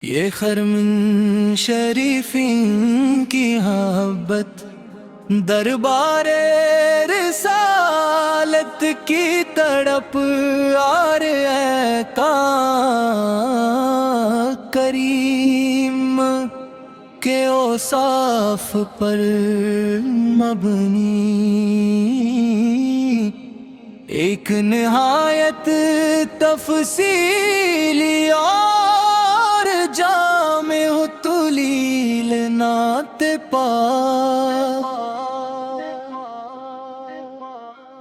یہ خرمن شریفین کی محبت دربار رسالت کی تڑپ آر اے کا کریم کے اوصاف پر مبنی ایک نہایت تفصیلی اور جامع تلیل نعت پاک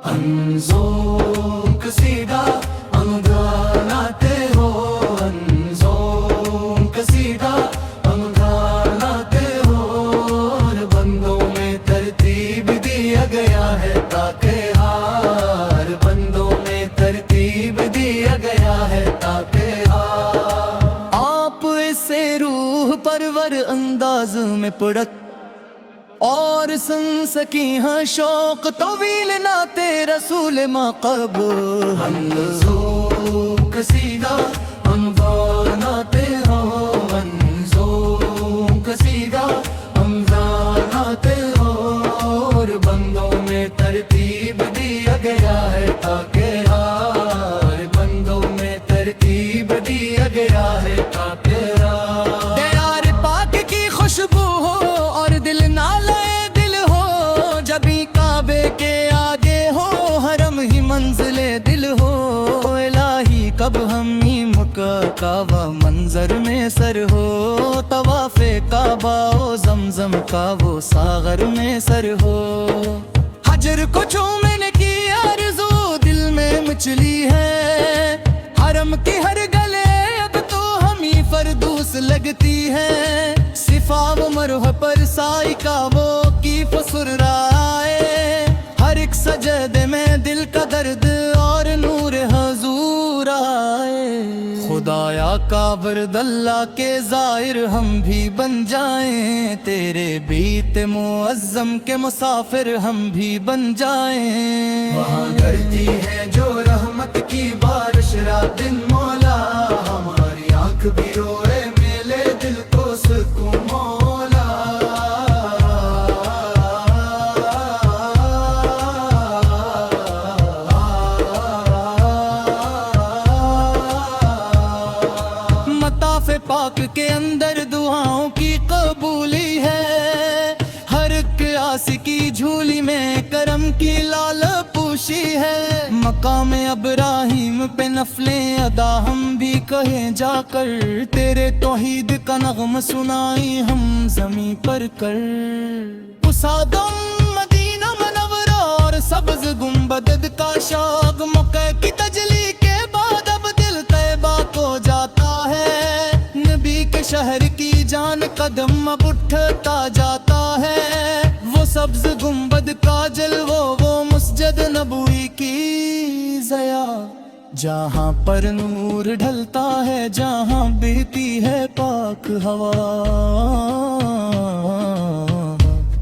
انزو قصیدہ انگاناتے ہو انزو قصیدہ انگاناتے ہو اور بندوں میں ترتیب دیا گیا ہے تاکہ ہار بندوں میں ترتیب دیا گیا ہے تاکہ ہار آپ اسے روح پرور انداز میں پڑک اور سن سکی ہاں شوق طویل نعت رسول ماقب انزو قصیدہ انگاناتے ہو انزو قصیدہ انگاناتے ہو اور بندوں میں ترتیب دیا گیا ہے تاکہ ہار بندوں میں ترتیب دیا گیا ہے تاکہ ہار دیار پاک کی خوشبو ہو اور دل نالے دل ہو جبھی کعبے کے آگے ہو حرم ہی منزل دل ہو الہی کب ہم کا کعبہ منظر میں سر ہو طواف کعبہ و زمزم کا وہ ساغر میں سر ہو حجر کو چومنے کی آرزو دل میں مچلی ہے حرم کی ہر گلے اب تو ہمیں فردوس لگتی ہے صفا و مرح پر سائی کا وہ کی فسر رائے ہر ایک سجدے میں دل کا درد اور نور حضور آئے خدایا کعبۃ اللہ کے زائر ہم بھی بن جائیں تیرے بیت معظم کے مسافر ہم بھی بن جائیں وہاں گرتی ہے جو رحمت کی بارش رات دن مولا ہماری آنکھ بھی روئے میلے دل کو سکون مولا مطاف پاک کے اندر دعاؤں کی قبولی ہے ہر قیاس کی جھولی میں کرم کی لال پوشی ہے مقام ابراہیم پہ نفلیں ادا ہم بھی کہیں جا کر تیرے توحید کا نغم سنائی ہم زمیں پر کر اسادم مدینہ منورہ اور سبز گنبد کا شاغ مکہ کی تجلی کے بعد اب دل طیبہ کو جاتا ہے نبی کے شہر کی جان قدم اب اٹھتا جاتا ہے وہ سبز گنبد کا جلوہ وہ مسجد نبوی کی ضیا جہاں پر نور ڈھلتا ہے جہاں بہتی ہے پاک ہوا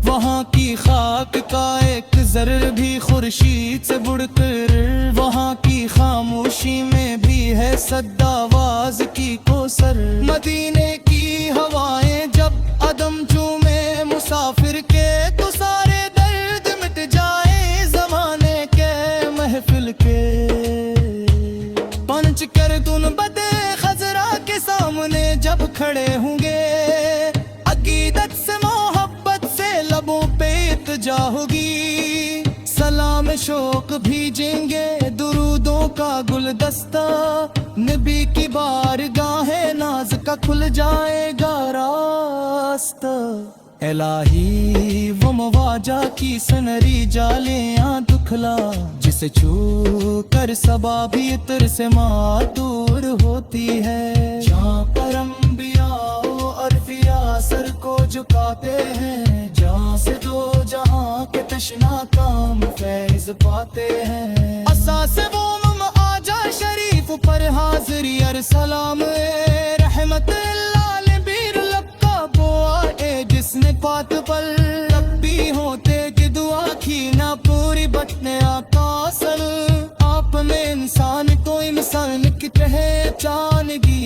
وہاں کی خاک کا ایک ذر بھی خورشید سے بڑھ کر وہاں کی خاموشی میں بھی ہے صد آواز کی کوثر مدینے کی ہوائیں جب عدم چومے مسافر کے تو سارے درد مٹ جائے زمانے کے محفل کے پنچ کر تن بدے خضرا کے سامنے جب کھڑے ہوں گے عقیدت سے محبت سے لبوں پہ التجا ہوگی سلام شوق بھیجیں گے درودوں کا گلدستہ نبی کی بارگاہ ناز کا کھل جائے گا راستہ الہی وہ مواجہ کی سنری جالیاں دکھلا جسے چھو کر صبا بھی عطر سے معطور ہوتی ہے جہاں پر انبیاء و عرفیاء سر کو جھکاتے ہیں جہاں سے دو جہاں کے تشنا کام فیض پاتے ہیں اساس وہ آجا شریف پر حاضری ارسلام رحمت اللہ لبیر لب کا بوا جس نے پات پر ربی ہوتے کہ دعا کی نہ پوری بٹنے آقا سر آپ میں انسان کو انسان کی پہچانگی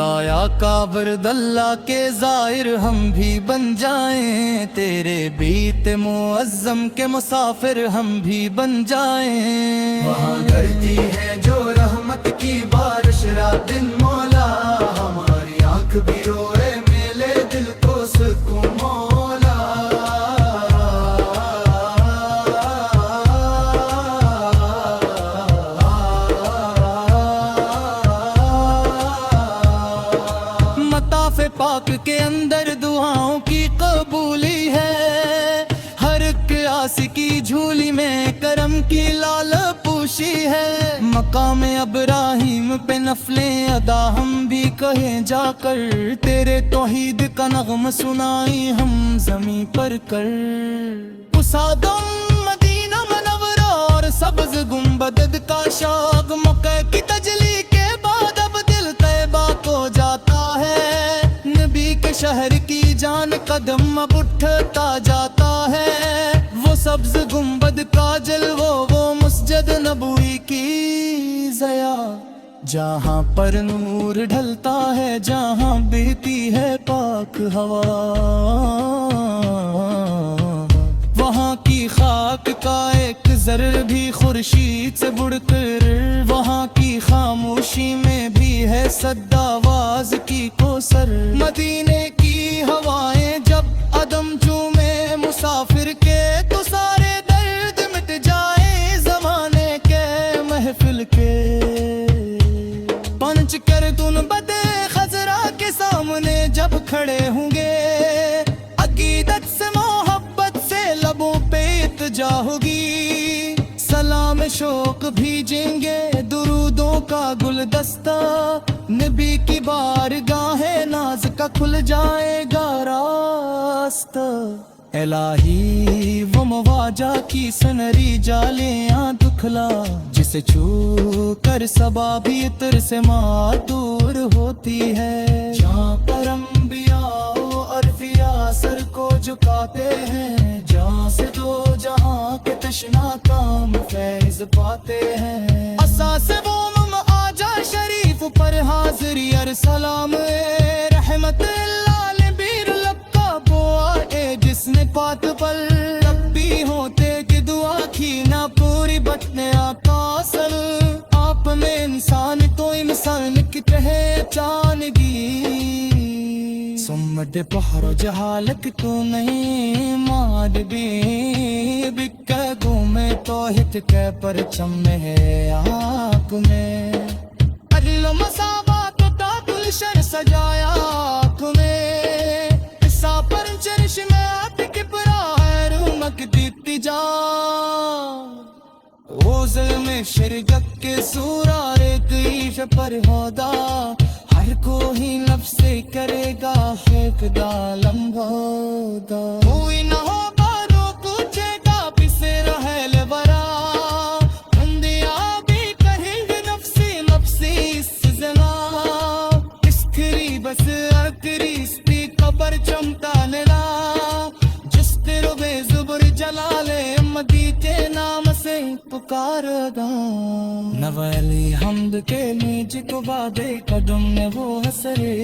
خدایا کابرد اللہ کے زائر ہم بھی بن جائیں، تیرے بیت معظم کے مسافر ہم بھی بن جائیں۔ وہاں گرتی ہے جو رحمت کی بارش رات دن مولا، ہماری آنکھ بھی روئے میلے دل کو سکون مولا۔ مطاف پاک کے اندر دعاؤں کی قبولی ہے، ہر قیاس کی جھولی میں کرم کی لال پوشی ہے۔ مقام ابراہیم پہ نفلیں ادا ہم بھی کہیں جا کر، تیرے توحید کا نغم سنائی ہم زمیں پر کر۔ اسادم مدینہ منورہ اور سبز گنبد کا شاغ، مکہ کی تجلی کے بعد اب دل طیبہ کو جاتا ہے، نبی کے شہر کی جان قدم اب اٹھتا جاتا ہے۔ وہ سبز گنبد کا جلوہ، وہ مسجد نبوی کی ضیا، جہاں پر نور ڈھلتا ہے، جہاں بہتی ہے پاک ہوا۔ وہاں کی خاک کا ایک ذر بھی خورشید سے بڑھ کر، وہاں کی خاموشی میں بھی ہے صد آواز کی کوثر۔ مدینے کی ہوائیں جب عدم چومے مسافر کے، تو سارے درد مٹ جائے زمانے کے محفل کے۔ پنچ کر تن بدے خزرا کے سامنے جب کھڑے ہوں گے، عقیدت سے محبت سے لبوں پہ التجا ہوگی، سلام شوق بھیجیں گے درودوں کا گلدستہ، نبی کی بارگاہ ناز کا کھل جائے گا راستہ۔ الہی وہ مواجہ کی سنری جالیاں دکھلا، جسے چھو کر صبا بھی عطر سے معطور ہوتی ہے۔ جہاں پر انبیاء و عرفیاء سر کو جھکاتے ہیں، جہاں سے دو جہاں کے تشنا کام فیض پاتے ہیں۔ اساس وہ آجا شریف پر حاضری ارسلام، رحمت اللہ بیر لب کا بوا اے جس نے پات پر ربی ہوتے کہ دعا کی نہ پوری بطن آقا سل۔ آپ میں انسان تو انسان کی پہچانگی، سمت پہر جہالت تو نہیں مار بھی، بکہ گھومے تو ہت کے پرچم ہے آپ میں۔ عدل مساوات کا گلشن سجایا آپ میں، حصہ پر چرش میں آپ کی برا ہے رومک دیتی جا۔ اوزل میں شرکت کے سورار کیش پر ہودا، ہر کوئی نفس کرے گا خیق دا لمبودا۔ کوئی نہ ہوگا رو پوچھے گا پسے رہے لورا، بندیا بھی کہیں گے نفسی نفسی اس زنا۔ اسکری بس اکری اسپی قبر چمتا للا، جس تیرو بے زبر جلال احمدی کے نام سے پکار دا۔ نوالی حمد کے نیج کو بادے قدم نے وہ حسرے،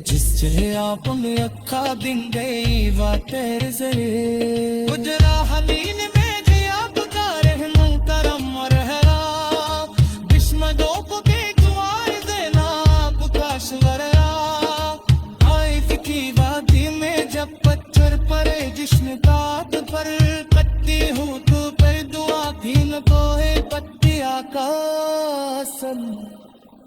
جس چلے آپ میں اکھا دن گئی وا تیرے زرے۔ گجرا حلین میں جیا پکارے منکرم اور حرام، دشمنوں کو بھی دعائیں دینا پکاش وریا۔ آئی فکی وادی میں جب پتھر پرے جشن کات پر، کٹی ہوں تو پر دعا دین کو ہے پتی آکاسن۔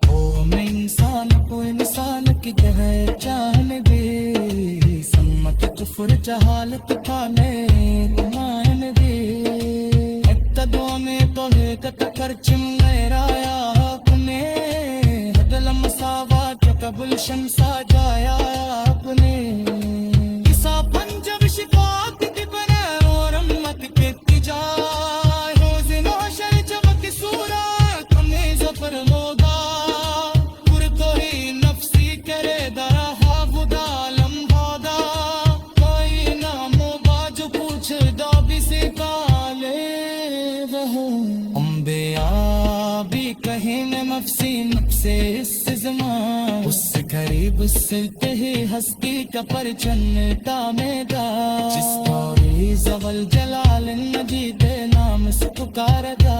او میں انسان کو انسان کی جگہ چاہنے دے، سمت کفر جہالت کھانے گمائن دے۔ اقتدو میں تو حقیقت پرچم لہرایا آپ نے، عدل مساوات کا گلشن سجایا آپ نے۔ کسا پنجب شقاق کی بنے اور امت کے تجائے، روز نوشر جب کی صورت ہمیں زفر ہوگا۔ پر کوئی نفسی کرے درہ خدا لمبادا، کوئی نام و باج پوچھ دا بھی سکالے رہے۔ انبیاء بھی کہیں مفسی نفس استزمان، اس سے قریب سلتے ہی ہستی کا پرچم تامیدہ، جس طوری زول جلال مجید نام سے پکاردا،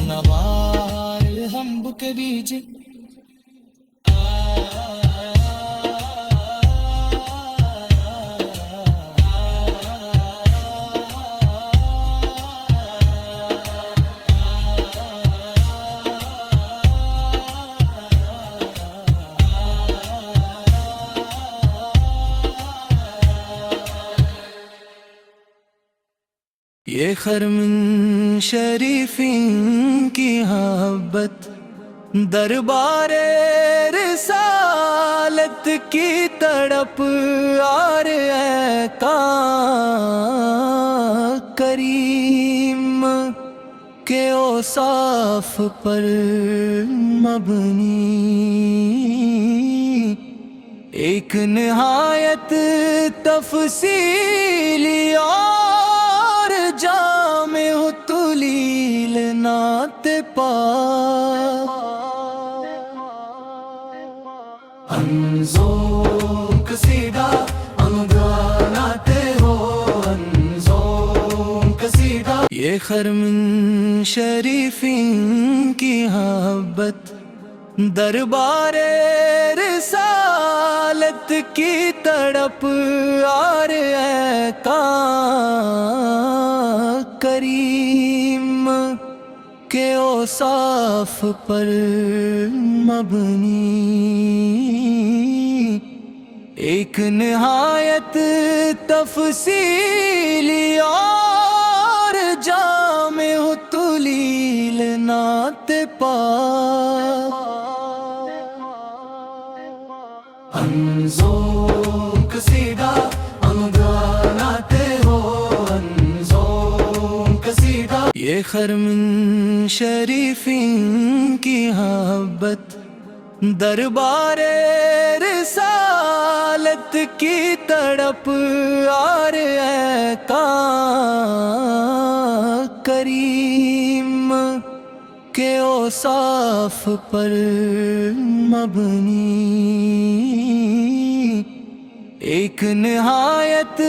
نوار ہم بکریج یہ خرمن شریفین کی محبت، دربار رسالت کی تڑپ، آر اے کریم کے اوصاف پر مبنی، ایک نہایت تفصیلی اور جامع تلیل نعت پاک، انظم قصیدہ انگاناتے ہو، انظم قصیدہ، یہ خرمن شریفین کی محبت، دربار رسالت کی تڑپ، آر اے کریم کے اوصاف پر مبنی، ایک نہایت تفصیلی اور جامع تلیل نعت پاک، انظم قصیدہ انگاناتے ہو، انظم قصیدہ، یہ خرمن شریفین کی محبت، دربار رسالت کی تڑپ، آر اے کریم کے اوصاف پر مبنی، ایک نہایت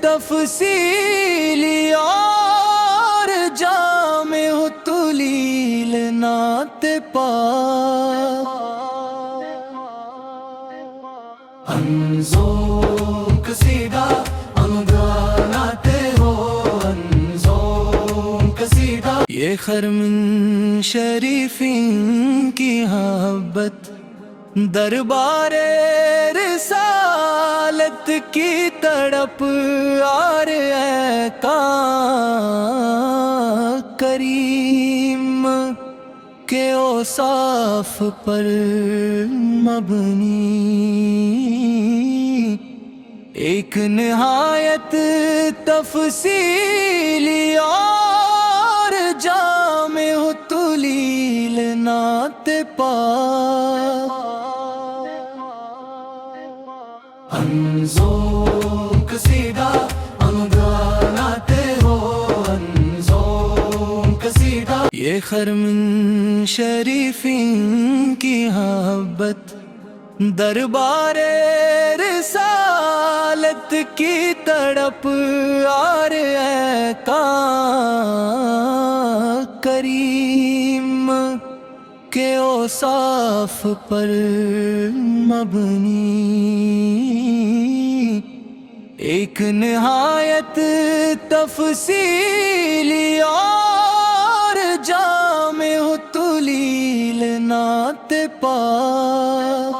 تفصیلی اور جامع تلیل نعت پاک، انظم قصیدہ انگاناتے ہو، انظم قصیدہ، یہ خرمن شریفین کی محبت، دربار رسالت کی تڑپ، آر اے کریم کے اوصاف پر مبنی، ایک نہایت تفصیلی اور جامع تلیل نعت پاک، انظم قصیدہ انگاناتے ہو، انظم قصیدہ، یہ خرمن شریفین کی محبت، دربار رسالت کی تڑپ، آر اے کریم کے اوصاف پر مبنی، ایک نہایت تفصیلی اور جامع تلیل نعت پاک،